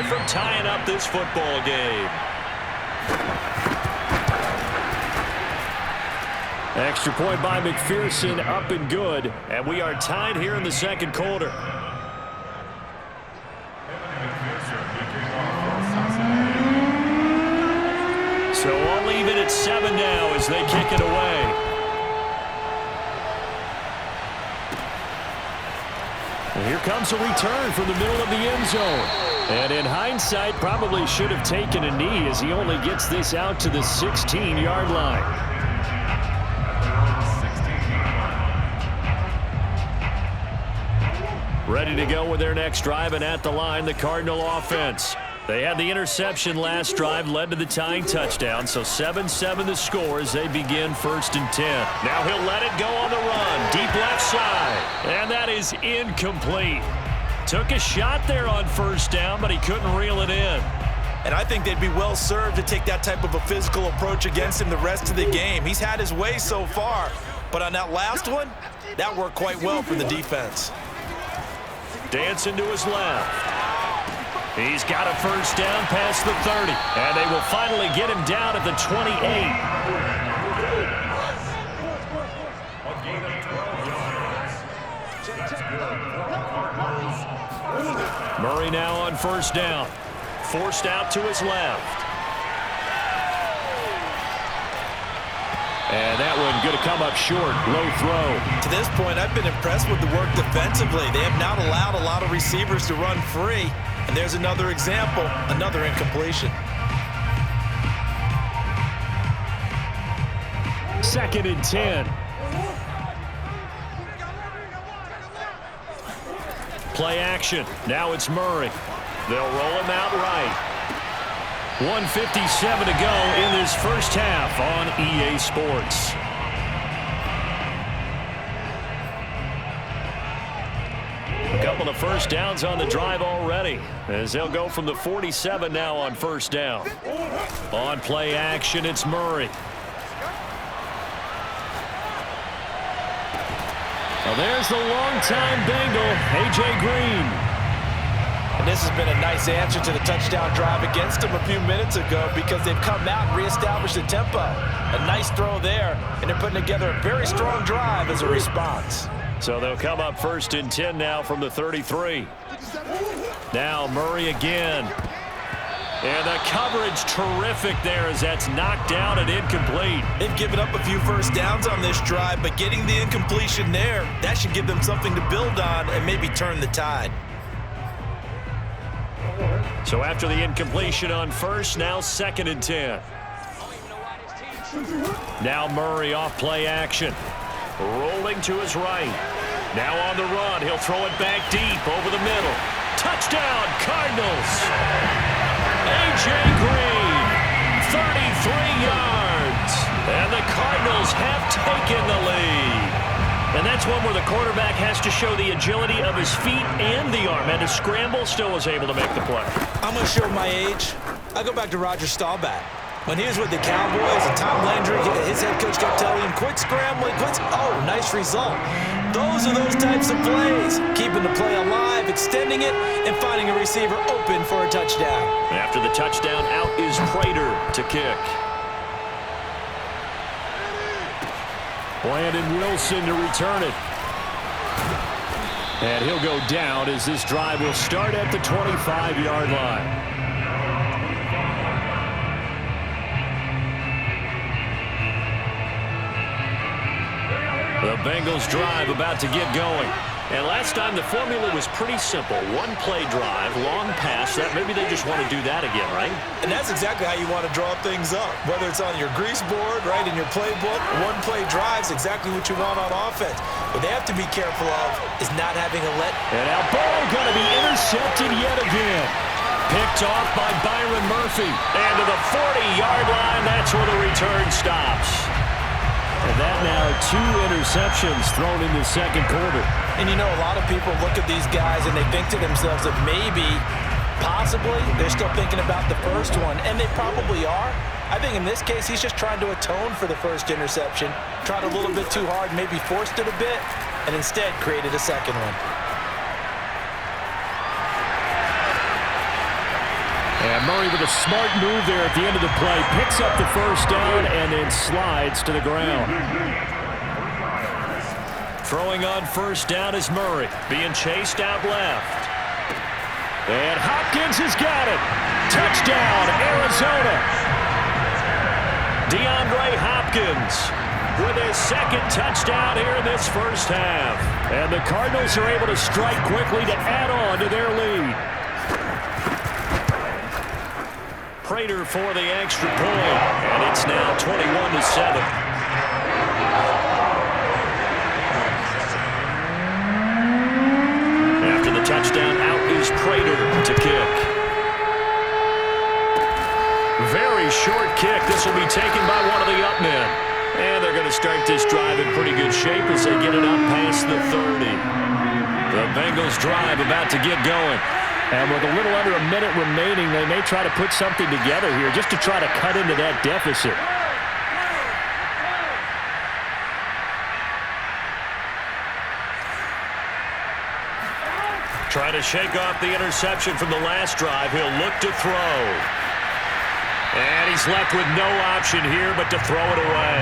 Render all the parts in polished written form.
from tying up this football game. Extra point by McPherson, up and good. And we are tied here in the second quarter. So all even at 7 now as they kick it away. And here comes a return from the middle of the end zone. And in hindsight, probably should have taken a knee as he only gets this out to the 16-yard line. Ready to go with their next drive, and at the line, the Cardinal offense. They had the interception last drive, led to the tying touchdown, so 7-7 the score as they begin 1st and 10. Now he'll let it go on the run, deep left side, and that is incomplete. Took a shot there on 1st down, but he couldn't reel it in. And I think they'd be well served to take that type of a physical approach against him the rest of the game. He's had his way so far, but on that last one, that worked quite well for the defense. Dancing to his left. He's got a 1st down past the 30, and they will finally get him down at the 28. Murray now on 1st down. Forced out to his left. And that one going to come up short. Low throw. To this point, I've been impressed with the work defensively. They have not allowed a lot of receivers to run free. And there's another example, another incompletion. 2nd and 10. Play action. Now it's Murray. They'll roll him out right. 1:57 to go in this first half on EA Sports. A couple of 1st downs on the drive already as they'll go from the 47 now on 1st down. On play action, it's Murray. Well, there's the longtime Bengal, A.J. Green. And this has been a nice answer to the touchdown drive against them a few minutes ago because they've come out and reestablished the tempo. A nice throw there, and they're putting together a very strong drive as a response. So they'll come up 1st and 10 now from the 33. Now Murray again. And the coverage terrific there as that's knocked down and incomplete. They've given up a few 1st downs on this drive, but getting the incompletion there, that should give them something to build on and maybe turn the tide. So after the incompletion on 1st, now 2nd and 10. Now Murray off play action. Rolling to his right. Now on the run. He'll throw it back deep over the middle. Touchdown, Cardinals. A.J. Green, 33 yards. And the Cardinals have taken the lead. And that's one where the quarterback has to show the agility of his feet and the arm. And to scramble, still was able to make the play. I'm going to show my age. I go back to Roger Staubach. When he was with the Cowboys and Tom Landry, his head coach kept telling him, quit scrambling, quit. Oh, nice result. Those are those types of plays. Keeping the play alive, extending it, and finding a receiver open for a touchdown. After the touchdown, out is Prater to kick. Landon Wilson to return it. And he'll go down as this drive will start at the 25-yard line. The Bengals drive about to get going. And last time the formula was pretty simple. One play drive, long pass. That maybe they just want to do that again, right? And that's exactly how you want to draw things up. Whether it's on your grease board, right, in your playbook, one play drive is exactly what you want on offense. What they have to be careful of is not having a let. And now Burrow going to be intercepted yet again. Picked off by Byron Murphy. And to the 40-yard line, that's where the return stops. And that now 2 interceptions thrown in the second quarter. And you know, a lot of people look at these guys and they think to themselves that maybe, possibly, they're still thinking about the first one. And they probably are. I think in this case, he's just trying to atone for the first interception. Tried a little bit too hard, maybe forced it a bit, and instead created a second one. And Murray with a smart move there at the end of the play. Picks up the first down and then slides to the ground. Throwing on first down is Murray. Being chased out left. And Hopkins has got it. Touchdown, Arizona. DeAndre Hopkins with his second touchdown here in this first half. And the Cardinals are able to strike quickly to add on to their lead. Prater for the extra point, and it's now 21-7. After the touchdown, out is Prater to kick. Very short kick. This will be taken by one of the up men. And they're going to start this drive in pretty good shape as they get it up past the 30. The Bengals drive about to get going. And with a little under a minute remaining, they may try to put something together here just to try to cut into that deficit. Trying to shake off the interception from the last drive. He'll look to throw. And he's left with no option here but to throw it away.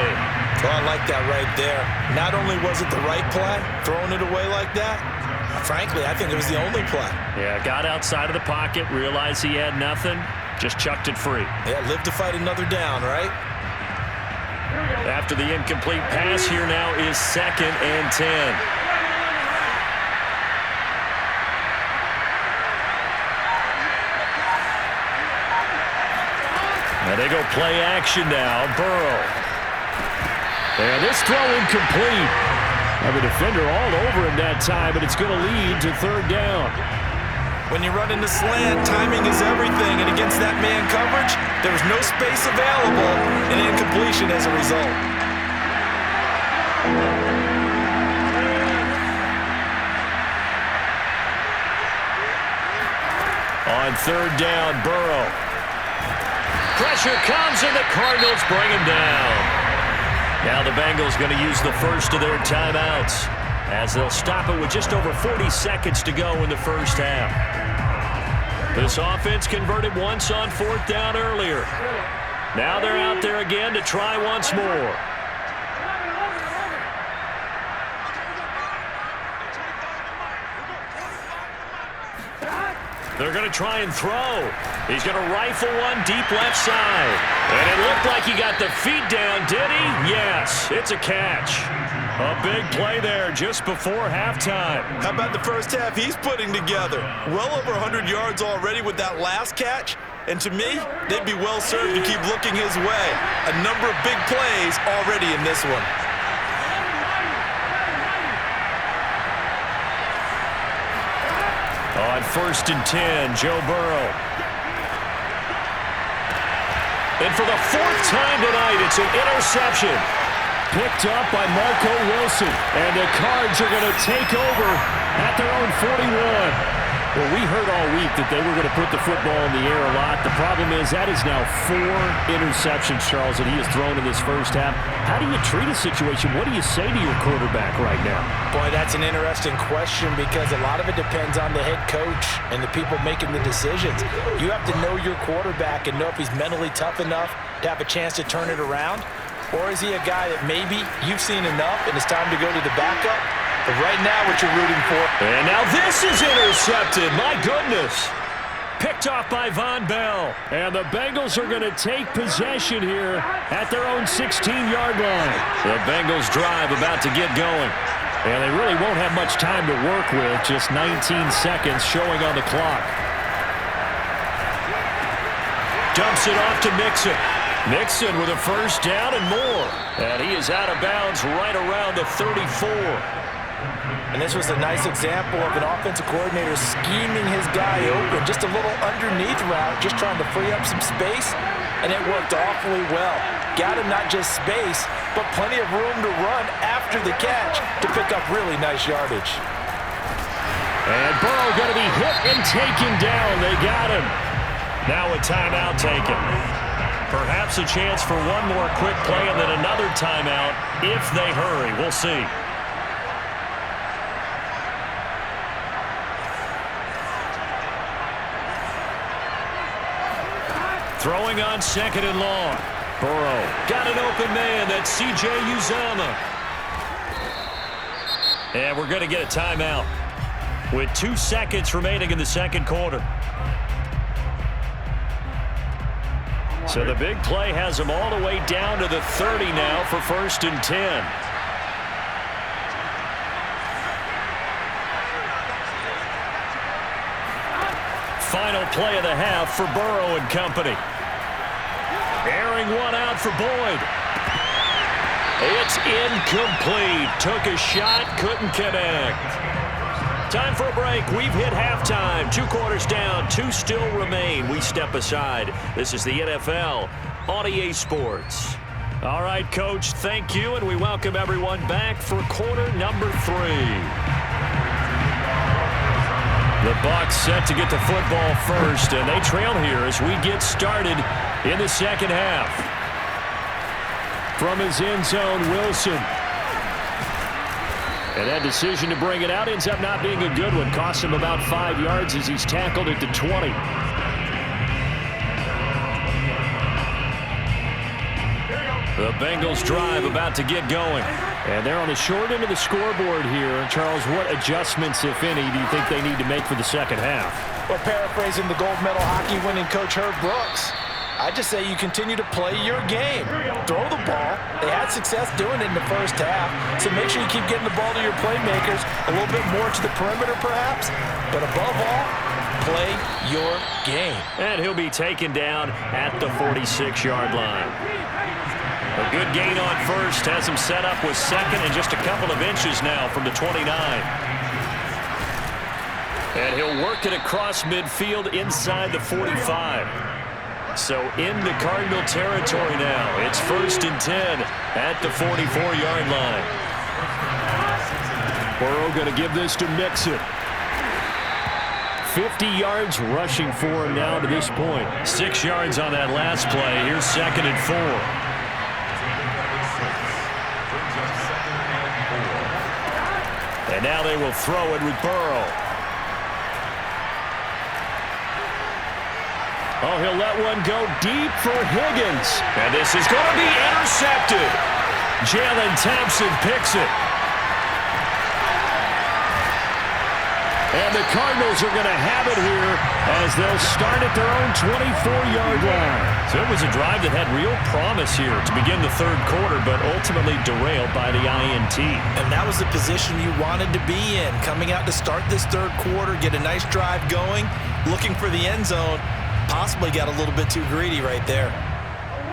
Oh, I like that right there. Not only was it the right play, throwing it away like that, frankly, I think it was the only play. Yeah, got outside of the pocket, realized he had nothing, just chucked it free. Yeah, live to fight another down, right? After the incomplete pass, here now is 2nd and 10. Now they go play action now. Burrow. And this throw incomplete. The defender all over him that time, but it's going to lead to 3rd down. When you run into slant, timing is everything, and against that man coverage, there was no space available, and incompletion as a result. On 3rd down, Burrow. Pressure comes, and the Cardinals bring him down. Now the Bengals going to use the first of their timeouts as they'll stop it with just over 40 seconds to go in the first half. This offense converted once on 4th down earlier. Now they're out there again to try once more. They're going to try and throw. He's going to rifle one deep left side. And it looked like he got the feet down, did he? Yes, it's a catch. A big play there just before halftime. How about the first half he's putting together? Well over 100 yards already with that last catch. And to me, they'd be well served to keep looking his way. A number of big plays already in this one. On 1st and 10, Joe Burrow. And for the 4th time tonight, it's an interception. Picked up by Marco Wilson. And the Cards are going to take over at their own 41. Well, we heard all week that they were going to put the football in the air a lot. The problem is that is now 4 interceptions, Charles, that he has thrown in this first half. How do you treat a situation? What do you say to your quarterback right now? Boy, that's an interesting question because a lot of it depends on the head coach and the people making the decisions. You have to know your quarterback and know if he's mentally tough enough to have a chance to turn it around, or is he a guy that maybe you've seen enough and it's time to go to the backup? But right now, what you're rooting for. And now this is intercepted. My goodness. Picked off by Von Bell. And the Bengals are going to take possession here at their own 16-yard line. The Bengals drive about to get going. And they really won't have much time to work with. Just 19 seconds showing on the clock. Dumps it off to Mixon. Mixon with a first down and more. And he is out of bounds right around the 34. And this was a nice example of an offensive coordinator scheming his guy open. Just a little underneath route, just trying to free up some space, and it worked awfully well. Got him not just space, but plenty of room to run after the catch to pick up really nice yardage. And Burrow going to be hit and taken down. They got him. Now a timeout taken. Perhaps a chance for one more quick play and then another timeout if they hurry. We'll see. Throwing on 2nd and long. Burrow got an open man. That's C.J. Uzomah. And we're going to get a timeout with 2 seconds remaining in the second quarter. So the big play has them all the way down to the 30 now for 1st and 10. Final play of the half for Burrow and company. Airing one out for Boyd. It's incomplete. Took a shot, couldn't connect. Time for a break. We've hit halftime. 2 quarters down, 2 still remain. We step aside. This is the NFL on EA Sports. All right, Coach, thank you, and we welcome everyone back for quarter number 3. The Bucs set to get the football first, and they trail here as we get started in the second half. From his end zone, Wilson. And that decision to bring it out ends up not being a good one. Cost him about 5 yards as he's tackled at the 20. The Bengals drive about to get going. And they're on the short end of the scoreboard here. Charles, what adjustments, if any, do you think they need to make for the second half? Well, paraphrasing the gold medal hockey winning coach Herb Brooks, I just say you continue to play your game. Throw the ball. They had success doing it in the first half, so make sure you keep getting the ball to your playmakers, a little bit more to the perimeter perhaps, but above all, play your game. And he'll be taken down at the 46-yard line. A good gain on first has him set up with 2nd and just a couple of inches now from the 29. And he'll work it across midfield inside the 45. So into Cardinal territory now. It's 1st and 10 at the 44-yard line. Burrow going to give this to Mixon. 50 yards rushing for him now to this point. 6 yards on that last play. Here's 2nd and 4. And now they will throw it with Burrow. Oh, he'll let one go deep for Higgins. And this is going to be intercepted. Jalen Thompson picks it. And the Cardinals are going to have it here as they'll start at their own 24-yard line. So it was a drive that had real promise here to begin the third quarter, but ultimately derailed by the INT. And that was the position you wanted to be in, coming out to start this third quarter, get a nice drive going, looking for the end zone. Possibly got a little bit too greedy right there.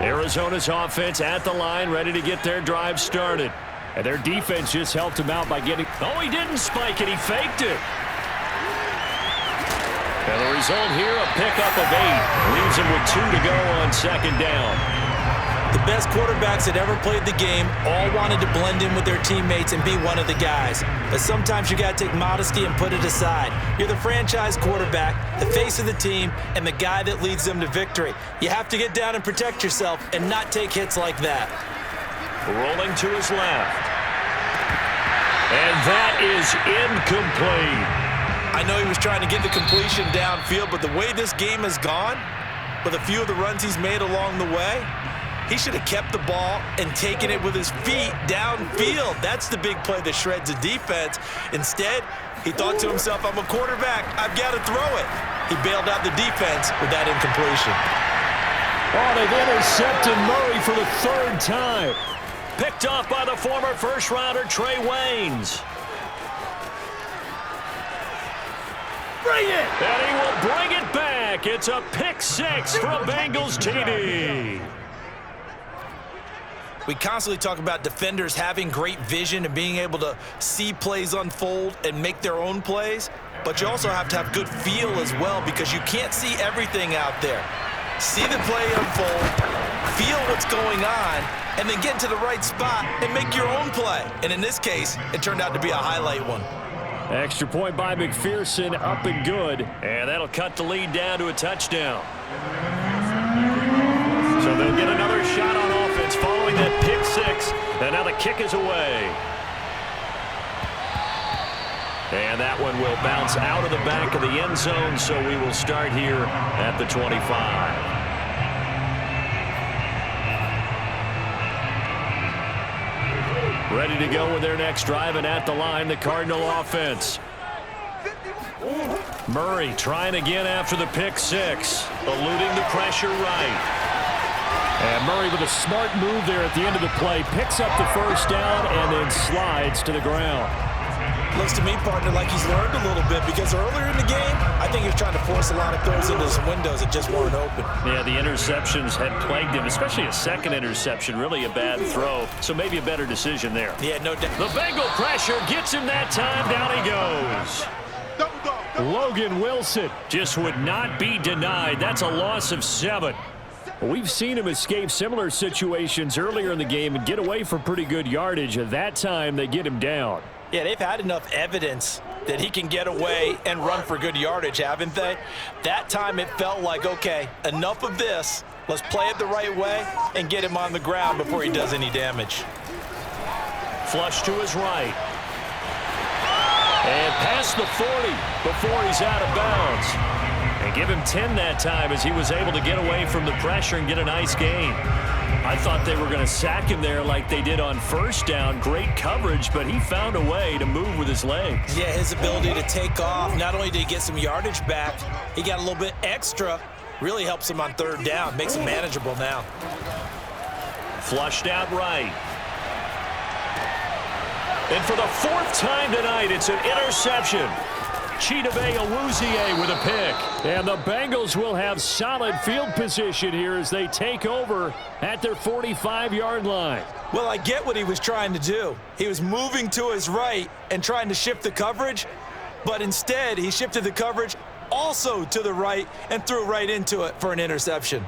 Arizona's offense at the line, ready to get their drive started. And their defense just helped him out by getting... Oh, he didn't spike it. He faked it. And the result here, a pickup of 8. Leaves him with 2 to go on 2nd down. The best quarterbacks that ever played the game all wanted to blend in with their teammates and be one of the guys. But sometimes you got to take modesty and put it aside. You're the franchise quarterback, the face of the team, and the guy that leads them to victory. You have to get down and protect yourself and not take hits like that. Rolling to his left. And that is incomplete. I know he was trying to get the completion downfield, but the way this game has gone, with a few of the runs he's made along the way, he should have kept the ball and taken it with his feet downfield. That's the big play that shreds a defense. Instead, he thought to himself, I'm a quarterback, I've got to throw it. He bailed out the defense with that incompletion. Oh, they've intercepted Murray for the 3rd time. Picked off by the former first-rounder Trey Waynes. Bring it! And he will bring it back. It's a pick-6 from Bengals TD. We constantly talk about defenders having great vision and being able to see plays unfold and make their own plays, but you also have to have good feel as well because you can't see everything out there. See the play unfold, feel what's going on, and then get to the right spot and make your own play. And in this case, it turned out to be a highlight one. Extra point by McPherson, up and good. And that'll cut the lead down to a touchdown. So they'll get another shot on offense following that pick-6. And now the kick is away. And that one will bounce out of the back of the end zone, so we will start here at the 25. Ready to go with their next drive, and at the line, the Cardinal offense. Murray trying again after the pick six, eluding the pressure right. And Murray with a smart move there at the end of the play, picks up the first down and then slides to the ground. Looks to me, partner, like he's learned a little bit, because earlier in the game, I think he was trying to force a lot of throws into some windows that just weren't open. Yeah, the interceptions had plagued him, especially a second interception, really a bad throw, so maybe a better decision there. Yeah, no doubt. The Bengal pressure gets him that time. Down he goes. Logan Wilson Just would not be denied. That's a loss of 7. We've seen him escape similar situations earlier in the game and get away for pretty good yardage. At that time, they get him down. Yeah, they've had enough evidence that he can get away and run for good yardage, haven't they? That time it felt like, okay, enough of this. Let's play it the right way and get him on the ground before he does any damage. Flush to his right. And past the 40 before he's out of bounds. And give him 10 that time as he was able to get away from the pressure and get a nice gain. I thought they were going to sack him there like they did on first down. Great coverage, but he found a way to move with his legs. Yeah, his ability to take off, not only did he get some yardage back, he got a little bit extra. Really helps him on third down, makes him manageable now. Flushed out right. And for the 4th time tonight, it's an interception. Chidobe Awuzie with a pick. And the Bengals will have solid field position here as they take over at their 45-yard line. Well, I get what he was trying to do. He was moving to his right and trying to shift the coverage, but instead he shifted the coverage also to the right and threw right into it for an interception.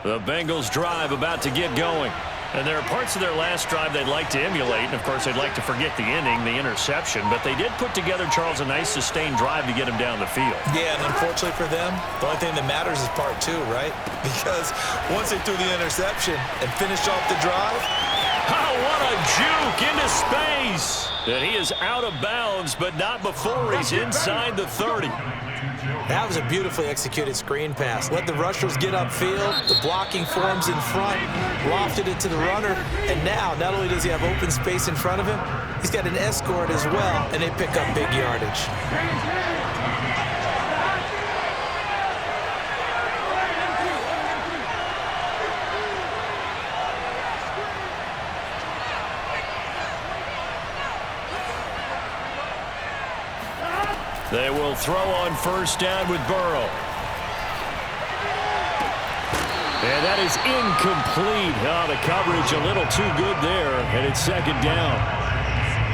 The Bengals drive about to get going. And there are parts of their last drive they'd like to emulate. And, of course, they'd like to forget the ending, the interception. But they did put together, Charles, a nice sustained drive to get him down the field. Yeah, and unfortunately for them, the only thing that matters is part 2, right? Because once they threw the interception and finished off the drive. Oh, what a juke into space. And he is out of bounds, but not before he's inside the 30. That was a beautifully executed screen pass. Let the rushers get upfield. The blocking forms in front. Lofted it to the runner. And now, not only does he have open space in front of him, he's got an escort as well, and they pick up big yardage. They will throw on first down with Burrow. And that is incomplete. Oh, the coverage a little too good there, and it's second down.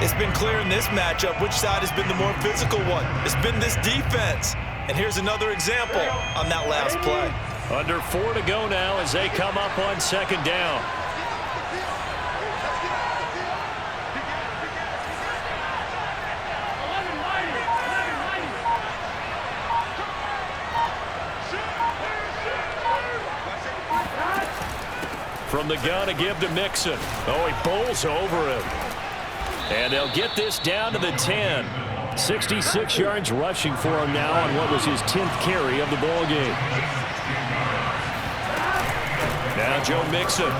It's been clear in this matchup which side has been the more physical one. It's been this defense. And here's another example on that last play. Under 4 to go now as they come up on second down. From the gun to give to Mixon. Oh, he bowls over him. And they'll get this down to the 10. 66 yards rushing for him now on what was his 10th carry of the ball game. Now Joe Mixon.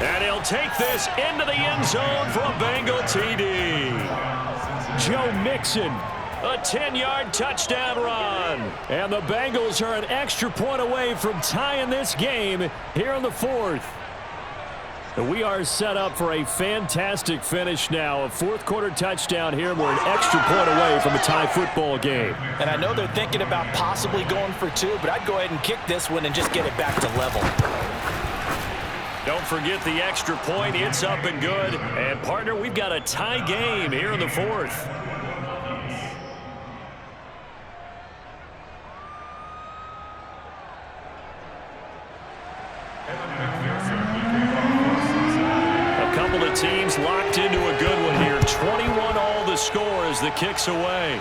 And he'll take this into the end zone for a Bengal TD. Joe Mixon. A 10-yard touchdown run. And the Bengals are an extra point away from tying this game here in the 4th. We are set up for a fantastic finish now. A 4th-quarter touchdown here. We're an extra point away from a tie football game. And I know they're thinking about possibly going for 2, but I'd go ahead and kick this one and just get it back to level. Don't forget the extra point. It's up and good. And, partner, we've got a tie game here in the 4th. Teams locked into a good one here. 21 all the score as the kick's away.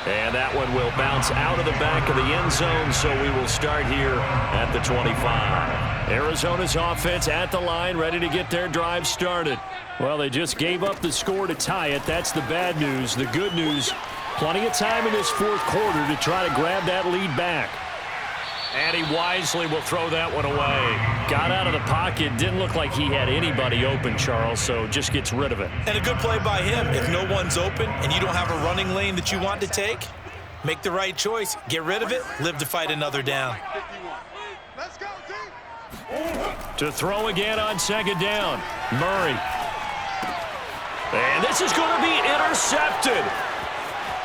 And that one will bounce out of the back of the end zone, so we will start here at the 25. Arizona's offense at the line, ready to get their drive started. Well, they just gave up the score to tie it. That's the bad news. The good news, plenty of time in this 4th quarter to try to grab that lead back. And he wisely will throw that one away. Got out of the pocket. Didn't look like he had anybody open, Charles, so just gets rid of it. And a good play by him. If no one's open and you don't have a running lane that you want to take, make the right choice. Get rid of it. Live to fight another down. To throw again on second down. Murray. And this is going to be intercepted.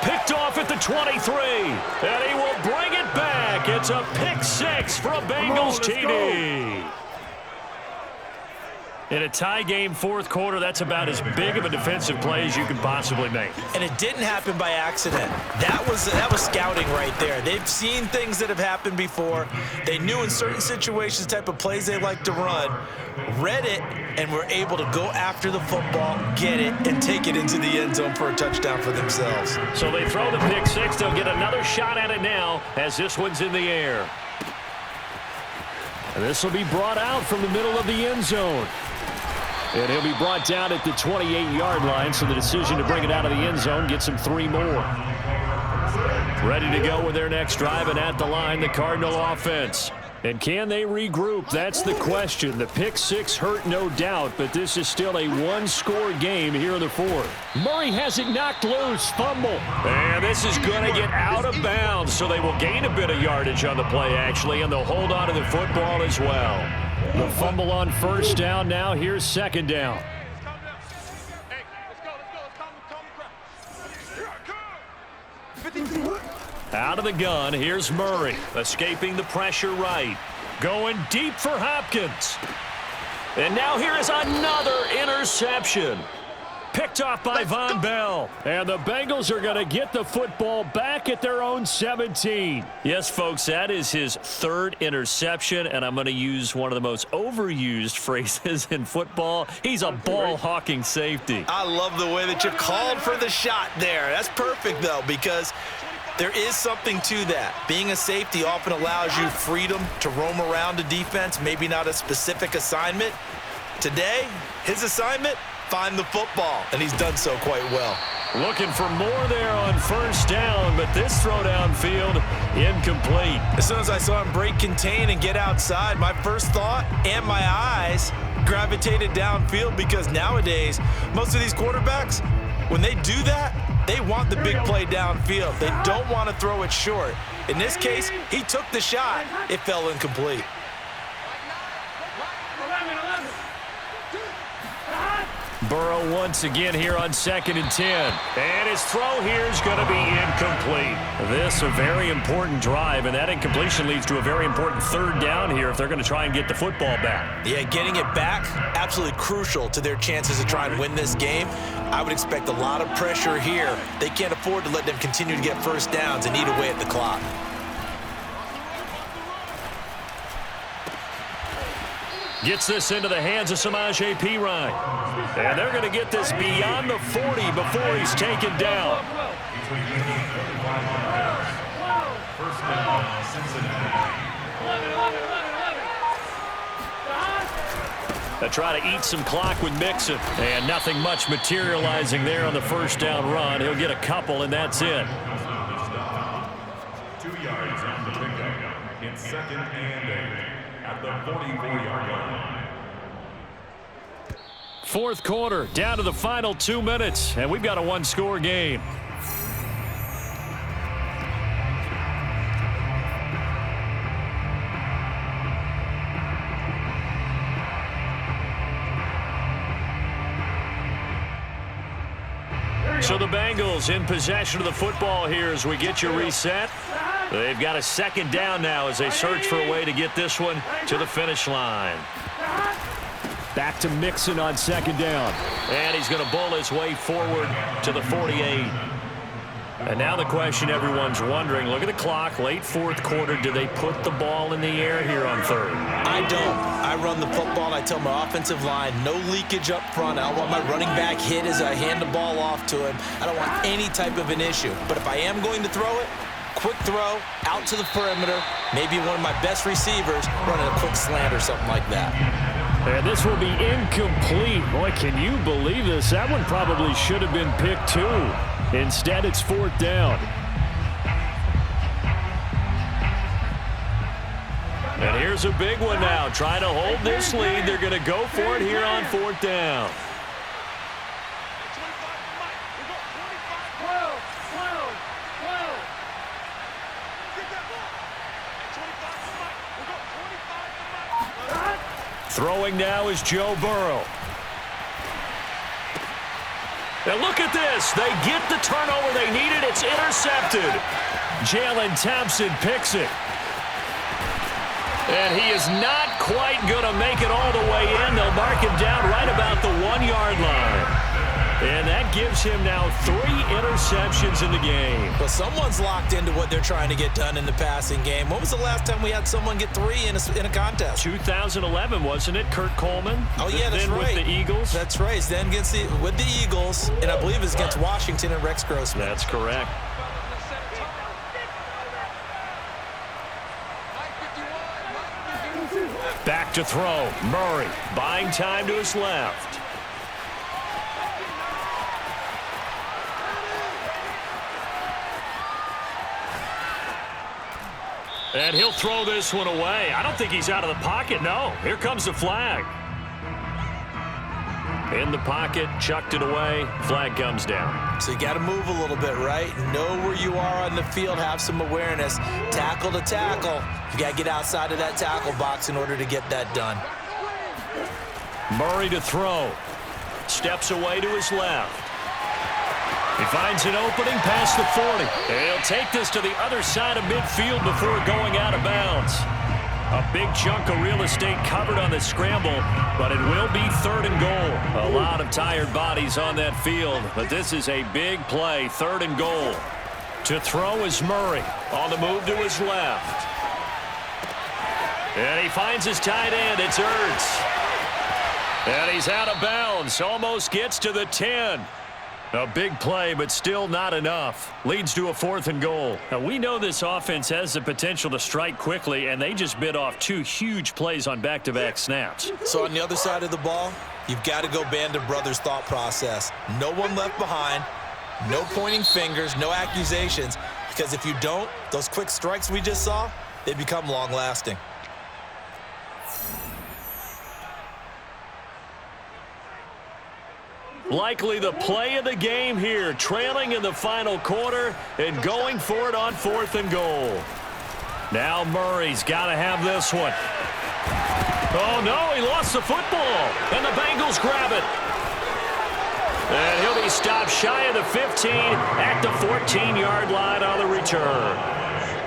Picked off at the 23. And he will bring it back. It's a pick six for a Bengals TD. In a tie game, fourth quarter, that's about as big of a defensive play as you can possibly make. And it didn't happen by accident. That was scouting right there. They've seen things that have happened before. They knew in certain situations the type of plays they like to run, read it, and were able to go after the football, get it, and take it into the end zone for a touchdown for themselves. So they throw the pick six. They'll get another shot at it now as this one's in the air. And this will be brought out from the middle of the end zone. And he'll be brought down at the 28-yard line, so the decision to bring it out of the end zone gets him 3 more. Ready to go with their next drive, and at the line, the Cardinal offense. And can they regroup? That's the question. The pick six hurt, no doubt, but this is still a one-score game here in the fourth. Murray has it knocked loose. Fumble. And this is going to get out of bounds, so they will gain a bit of yardage on the play, actually, and they'll hold on to the football as well. The fumble on first down now. Here's second down. Out of the gun, here's Murray. Escaping the pressure right. Going deep for Hopkins. And now here is another interception. Picked off by Von Bell. And the Bengals are going to get the football back at their own 17. Yes, folks, that is his third interception, and I'm going to use one of the most overused phrases in football. He's a ball-hawking safety. I love the way that you called for the shot there. That's perfect, though, because there is something to that. Being a safety often allows you freedom to roam around a defense, maybe not a specific assignment. Today, his assignment, find the football, and he's done so quite well. Looking for more there on first down, but this throw downfield incomplete. As soon as I saw him break contain and get outside, my first thought and my eyes gravitated downfield, because nowadays, most of these quarterbacks, when they do that, they want the big play downfield. They don't want to throw it short. In this case, he took the shot. It fell incomplete. Burrow once again here on 2nd and 10. And his throw here is going to be incomplete. This a very important drive, and that incompletion leads to a very important third down here if they're going to try and get the football back. Yeah, getting it back, absolutely crucial to their chances to try and win this game. I would expect a lot of pressure here. They can't afford to let them continue to get first downs and eat away at the clock. Gets this into the hands of Samaje Perine. And they're going to get this beyond the 40 before he's taken down. They try to eat some clock with Mixon. And nothing much materializing there on the first down run. He'll get a couple, and that's it. 2 yards on the pickup. It's 2nd and 8 at the 44-yard line. Fourth quarter, down to the final 2 minutes, and we've got a one-score game. So the Bengals in possession of the football here as we get you reset. They've got a second down now as they search for a way to get this one to the finish line. Back to Mixon on second down. And he's going to bull his way forward to the 48. And now the question everyone's wondering, look at the clock, late fourth quarter, do they put the ball in the air here on third? I don't. I run the football, and I tell my offensive line, no leakage up front. I don't want my running back hit as I hand the ball off to him. I don't want any type of an issue. But if I am going to throw it, quick throw, out to the perimeter, maybe one of my best receivers running a quick slant or something like that. And this will be incomplete. Boy, can you believe this? That one probably should have been picked too. Instead, it's fourth down. here's a big one now. Trying to hold this lead. They're going to go for it here on 4th down. Throwing now is Joe Burrow. And look at this. They get the turnover they needed. It's intercepted. Jalen Thompson picks it. And he is not quite going to make it all the way in. They'll mark him down right about the 1-yard line. And that gives him now 3 interceptions in the game. But someone's locked into what they're trying to get done in the passing game. When was the last time we had someone get 3 in a contest? 2011, wasn't it? Kurt Coleman? Oh, yeah, that's right. With the Eagles? That's right. It's then with the Eagles, and I believe it's against Washington and Rex Grossman. That's correct. Back to throw. Murray buying time to his left. And he'll throw this one away. I don't think he's out of the pocket. No. Here comes the flag. In the pocket, chucked it away. Flag comes down. So you got to move a little bit, right? Know where you are on the field. Have some awareness. Tackle to tackle. You got to get outside of that tackle box in order to get that done. Murray to throw. Steps away to his left. He finds an opening past the 40. And he'll take this to the other side of midfield before going out of bounds. A big chunk of real estate covered on the scramble, but it will be 3rd and goal. A lot of tired bodies on that field, but this is a big play, 3rd and goal. To throw is Murray on the move to his left. And he finds his tight end. It's Ertz. And he's out of bounds. Almost gets to the 10. A big play, but still not enough. Leads to a 4th and goal. Now, we know this offense has the potential to strike quickly, and they just bit off 2 huge plays on back-to-back snaps. So on the other side of the ball, you've got to go Band of Brothers thought process. No one left behind, no pointing fingers, no accusations, because if you don't, those quick strikes we just saw, they become long-lasting. Likely the play of the game here, trailing in the final quarter and going for it on 4th and goal. Now Murray's got to have this one. Oh, no, he lost the football, and the Bengals grab it. And he'll be stopped shy of the 15 at the 14-yard line on the return.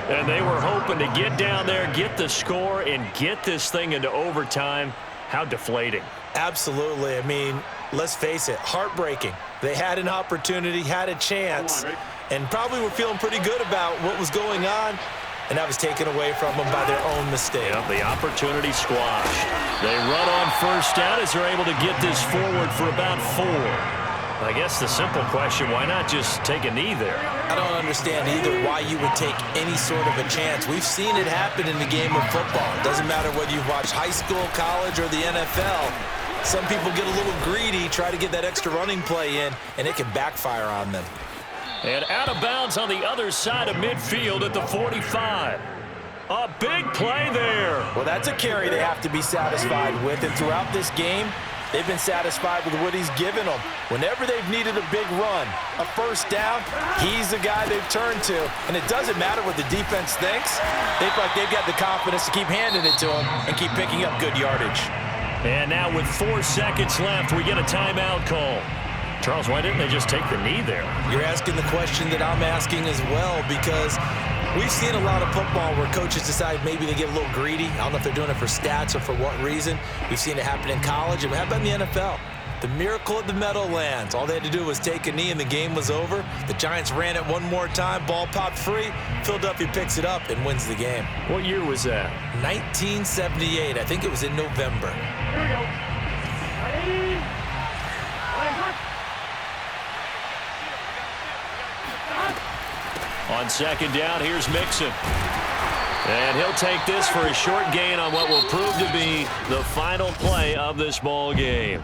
And they were hoping to get down there, get the score, and get this thing into overtime. How deflating. Absolutely. I mean, let's face it, heartbreaking. They had an opportunity, had a chance, and probably were feeling pretty good about what was going on, and that was taken away from them by their own mistake. Yep, the opportunity squashed. They run on 1st down as they're able to get this forward for about 4. I guess the simple question, why not just take a knee there? I don't understand either why you would take any sort of a chance. We've seen it happen in the game of football. It doesn't matter whether you've watched high school, college, or the NFL. Some people get a little greedy, try to get that extra running play in, and it can backfire on them. And out of bounds on the other side of midfield at the 45. A big play there. Well, that's a carry they have to be satisfied with, and throughout this game, they've been satisfied with what he's given them. Whenever they've needed a big run, a 1st down, he's the guy they've turned to. And it doesn't matter what the defense thinks. They feel like they've got the confidence to keep handing it to him and keep picking up good yardage. And now with 4 seconds left, we get a timeout call. Charles, why didn't they just take the knee there? You're asking the question that I'm asking as well, because we've seen a lot of football where coaches decide maybe they get a little greedy. I don't know if they're doing it for stats or for what reason. We've seen it happen in college, and how about in the NFL? The miracle of the Meadowlands. All they had to do was take a knee, and the game was over. The Giants ran it one more time. Ball popped free. Philadelphia picks it up and wins the game. What year was that? 1978. I think it was in November. Here we go. On 2nd down, here's Mixon. And he'll take this for a short gain on what will prove to be the final play of this ball game.